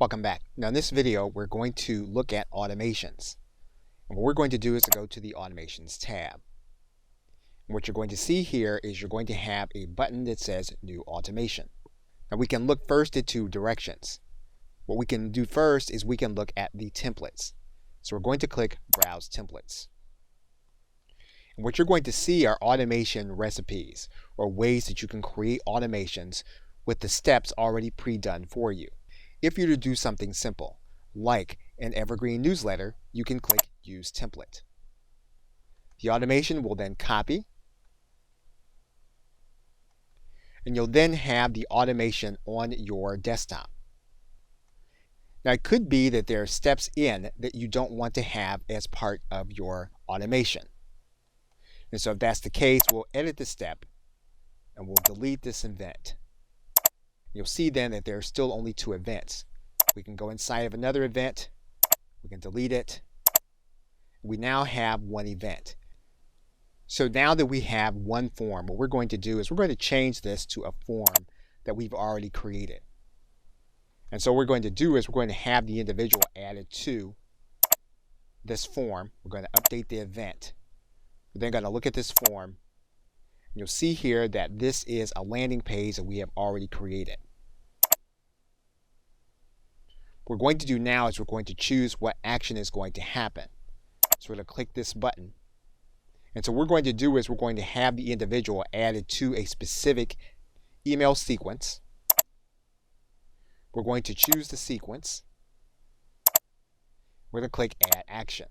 Welcome back. Now in this video we're going to look at automations. And what we're going to do is to go to the Automations tab. And what you're going to see here is you're going to have a button that says New Automation. Now we can look first at two directions. What we can do first is we can look at the templates. So we're going to click Browse Templates. And what you're going to see are automation recipes, or ways that you can create automations with the steps already pre-done for you. If you're to do something simple, like an evergreen newsletter, you can click Use Template. The automation will then copy, and you'll then have the automation on your desktop. Now it could be that there are steps in that you don't want to have as part of your automation. And so if that's the case, we'll edit the step and we'll delete this event. You'll see then that there are still only two events. We can go inside of another event, we can delete it. We now have one event. So now that we have one form, what we're going to do is we're going to change this to a form that we've already created. And so what we're going to do is we're going to have the individual added to this form. We're going to update the event. We're then going to look at this form. You'll see here that this is a landing page that we have already created. What we're going to do now is we're going to choose what action is going to happen. So we're going to click this button. And so what we're going to do is we're going to have the individual added to a specific email sequence. We're going to choose the sequence. We're going to click Add Action.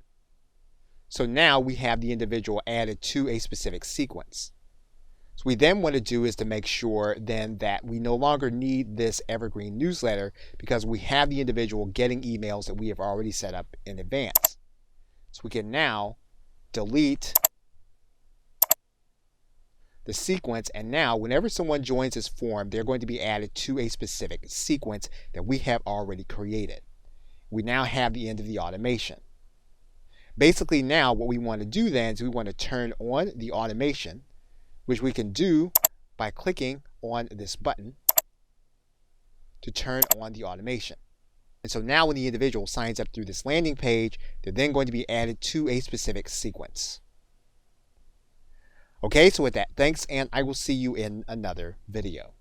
So now we have the individual added to a specific sequence. So we then want to do is to make sure then that we no longer need this evergreen newsletter because we have the individual getting emails that we have already set up in advance. So we can now delete the sequence, and now whenever someone joins this form, they're going to be added to a specific sequence that we have already created. We now have the end of the automation. Basically now what we want to do then is we want to turn on the automation, which we can do by clicking on this button to turn on the automation. And so now when the individual signs up through this landing page, they're then going to be added to a specific sequence. Okay, so with that, thanks, and I will see you in another video.